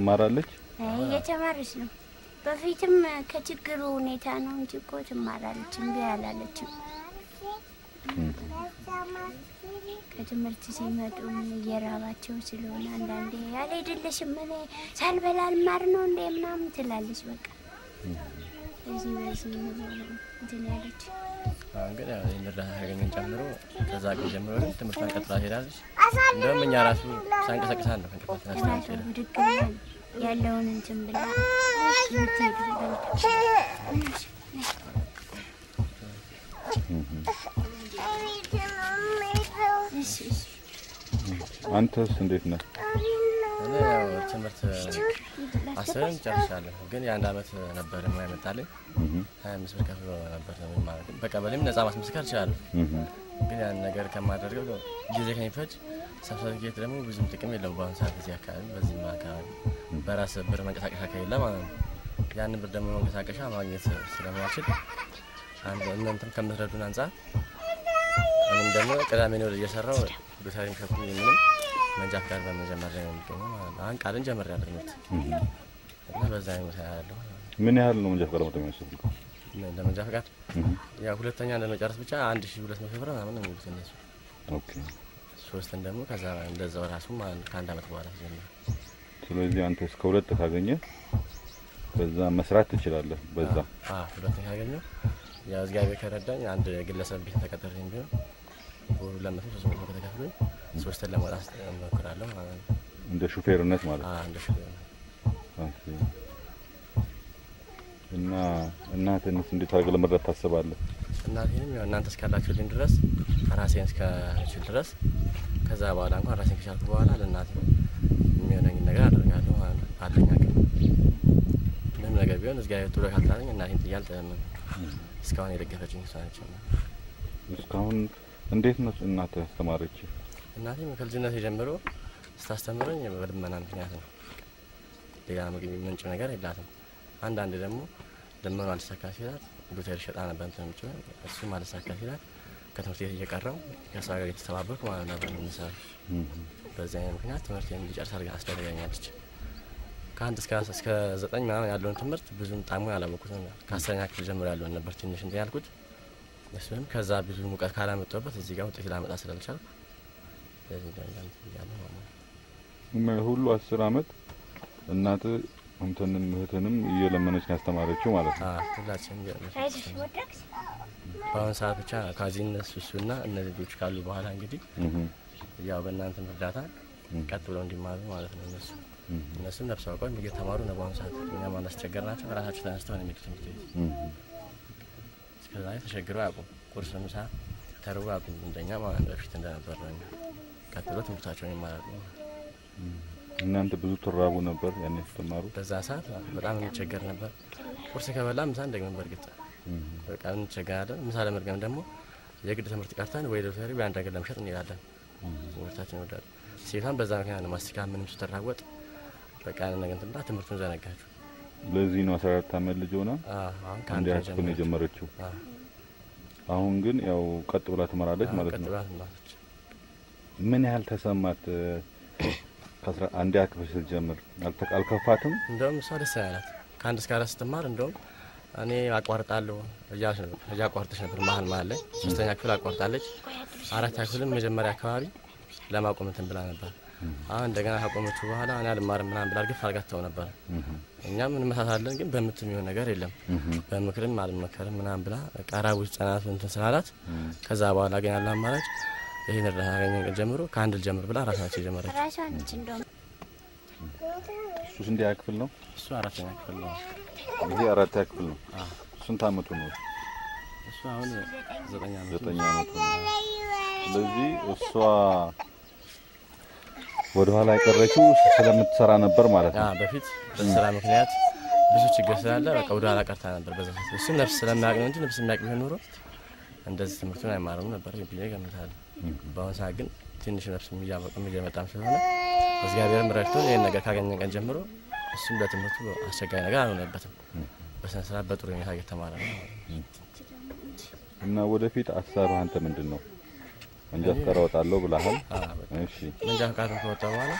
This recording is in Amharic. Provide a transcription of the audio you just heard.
ማራለች እየተማረች ነው በፊትም ከችግሩ ሁኔታ ነው እንጂ እኮ ትማራለች እንዴ ያላለችም ከትምህርት ሲመጡ እየራባቸው ስለሆነ አንዳንዴ ያልሄድልሽም እኔ ሳልበላ አልማር ነው እንዴ ምናምን ትላለች በቃ እዚህ እንትን ያለች እንግዲህ እንደዛ ያገኘን ጨምሮ ከዛ ቀን ጀምሮ ትምህርቷን ቀጥላ ሄዳለች እንደውም እኛ ራሱ ሳንቀሳቀሳን ነው ከንቀሳቀሳን አስተማሪ ያለውን እንትን ብላ አንተስ እንዴት ነህ እኔ ያው ትምህርት አሰረን ጨርሻለሁ ግን የአንድ አመት ነበር የማይመጣልኝ 25 ብር ከፍሎ ነበር ማለት በቃ በለም ነፃ ማስመስከር ይችላል ግን ያን ነገር ከማደርገው ጊዜ ከሚፈጅ ሰርቲፊኬት ደግሞ ብዙም ጥቅም የለውም ባንሳ እዚህ አካባቢ በዚህ ማካባቢ በራስ ብር መንቀሳቀሻ ከሌለ ማለት ነው ያን ብር ደግሞ መንቀሳቀሻ ማግኘት ስለማይችል አንድ እናንተም ከምትረዱን አንፃር እኔም ደግሞ ቅዳሜ ነው እየሰራው ዶክተሪን ከፍኩኝ ምንም መንጃ ፍቃድ በመጀመር ላይ ነው የሚገኘው አሁን ቃልን ጀምሬያለሁ እና በዛ ነው ያለው ምን ያህል ነው መንጃ ፍቃድ የምትመሰልከው ለመንጃ ፍቃድ ያው ሁለተኛ ለመጨረስ ብቻ 1200 ብር ምናምን ነው የሚሉት ኦኬ ሶስተኛ ደግሞ ከዛ እንደዛው ራሱ ከአንድ አመት በኋላ ጀምሮ ስለዚህ አንተ እስከ ሁለት ካገኘ በዛ መስራት ትችላለህ በዛ ሁለተኛ ካገኘ ያው እግዚአብሔር ከረዳኝ አንድ ግለሰብ ቤት ተቀጥሬም ቢሆን ለምን ሶስት ከተከፈለ ሶስት ለማውጣት እሞክራለሁ ማለት ነው እንደ ሹፌርነት ማለት እንደ ሹፌር ኦኬ እና እናንተስ እንዴት አድርገህ ለመረዳት ታስባለህ እናቴንም ያው እናንተ እስካላችሁልኝ ድረስ ራሴን እስከችል ድረስ ከዛ በኋላ እንኳን ራሴን ከቻልኩ በኋላ ለእናቴ የሚሆነኝ ነገር አደርጋለሁ ማለት ነው አለኛ ግን ምንም ነገር ቢሆን እግዚአብሔር ጥሩ ካልታለኝ እናቴን ጥያል እስካሁን የደገፈችኝ ሳንቺ ነው እስካሁን እንዴት ነው እናቴ አስተማረች እናቴ ከልጅነት ጀምሮ ስታስተምረኝ በልመና ምክንያት ነው ሌላ ምግብ ምንጭ ነገር የላትም አንዳንድ ደግሞ ደመና አልተሳካ ሲላት ዶክተር ሸጣ ነበር እንትምጭ እሱ ማለት ሳካ ሲላት ከትምህርት ቤት እየቀረው ከሳጋ የተሰባበርኩ ማለት ነበር እንሰራ በዛ ምክንያት ትምህርት እንዲጨርስ አድርጋ አስደረጋኛለች ከአንድ እስከ 9 ምናምን ያለውን ትምህርት ብዙም ጣሙ ያላወቅኩት ከ10ኛ ክፍል ጀምሮ ያለውን ነበር ትንሽ እንትን ያልኩት እሱም ከዛ ብዙ ሙቀት ካላመጣበት እዚህ ጋር ውጤት ላመጣ ስለልቻል ለዚህ እንዳንተ ያለው ማለት ሁሉ 10 አመት እናት አንተንም እህተንም እየለመነች ያስተማረችው ማለት ነው ሁላችንም ባሁን ሰዓት ብቻ ካዚነስ እሱና እነዚህ ልጆች ካሉ በኋላ እንግዲህ ያው በእናንተ እርዳታ ቀጥ ብለው እንዲማሩ ማለት ነው እነሱም ነፍስ አውቀው እየተማሩ ነው ባሁን ሰዓት እኛ ማን አስቸገርናቸው ራሳቸው ተነስተው ነው የሚሉት እስከዛ ተሸግረው ያቁም ቁርስ ምሳ ተርቦ ያቁም እንደኛ ማለት በፊት እንደነበር ነው ቀጥሎ ትምህርታቸውን ይማራሉ እናንተ ብዙ ተራቡ ነበር ያኔ ተማሩ በዛ ሰዓት በጣም እንቸገር ነበር ቁርስ ከበላ ምሳ እንደገና በርግጥ በቃ እንቸገራለን ምሳ ለመርገም ደግሞ የግድ ትምህርት ቀርተን ወይ ዶክተሪ ወይ አንድ ነገር ለምሸጥ እንሄዳለን ወርታችን ወዳል ሲታን በዛ ምክንያት ነው ማስቲካ ምንም ተራወጥ በቃ ነገር እንትና ትምህርቱን ዘነጋችሁ ለዚህ ነው 14 አመት ልጅ ሆና አሁን ካንተ ጀምሮ የጀመረችው አሁን ግን ያው ቀጥ ብላ ትመራለች ማለት ነው ምን ያህል ተሰማት ከስራ አንድ ያክፍል ጀምር አልከፋትም እንደውም እሷ ደስ ያላት ከአንድ እስከ 4 ስትማር እንደውም እኔ አቋርጣለሁ እያቋርጠሽ ነበር መሃል ላይ ሶስተኛ ክፍል አቋርጣለች አራት ክፍልም መጀመሪያ አካባቢ ለማቆም እንትን ብላ ነበር አሁን እንደገና ካቆመችው በኋላ እኔ አልማርም ምናምን ብላ ግፍ አርጋታው ነበር እኛም እንመሳሳለን ግን በምትም ይሆን ነገር የለም በምክርም አልመከርም ምናምን ብላ ቀራው ጽናት እንትን ስላላት ከዛ በኋላ ግን ያለ አማራጭ ይሄን ረሃገኝ ጀምሮ ካንድል ጀምር ብላ ራሳቸው ጀመረች ራሳቸው እንደውም እሱ እንደ ያክፍል ነው እሱ አራተኛ ክፍል ነው ይሄ አራተኛ ክፍል ነው ስንት አመቱ ነው እሱ አሁን 9 አመቱ ነው ስለዚህ እሷ ወደ ኋላ አይቀረችው ስለምትሰራ ነበር ማለት ነው በፊት በስራ ምክንያት ብዙ ችግር ስላለ በቃ ወደ ኋላ ቀርታ ነበር በዛ ሰዓት እሱ ነፍስ ስለማያውቅ ነው እንጂ ነፍስ የሚያውቅ ቢሆን ኖሮ እንደዚህ ትምህርቱን አይማርም ነበር ብዬ ገምታለሁ ባሁን ሰዓት ግን ትንሽ ነፍስ የሚያበቅም እየመጣም ስለሆነ እግዚአብሔርም ረድቶን ይሄን ነገር ካገኘን ቀን ጀምሮ እሱም ለትምህርቱ አስቸጋሪ ነገር አልሆነበትም በስነ ስርዓት በጥሩ ሁኔታ እየተማረ ነው እና ወደፊት ሐሳብህ አንተ ምንድነው መንጃ ፈቃድ አወጣለሁ ብለሃል እሺ መንጃ ፈቃድ ከወጣ በኋላ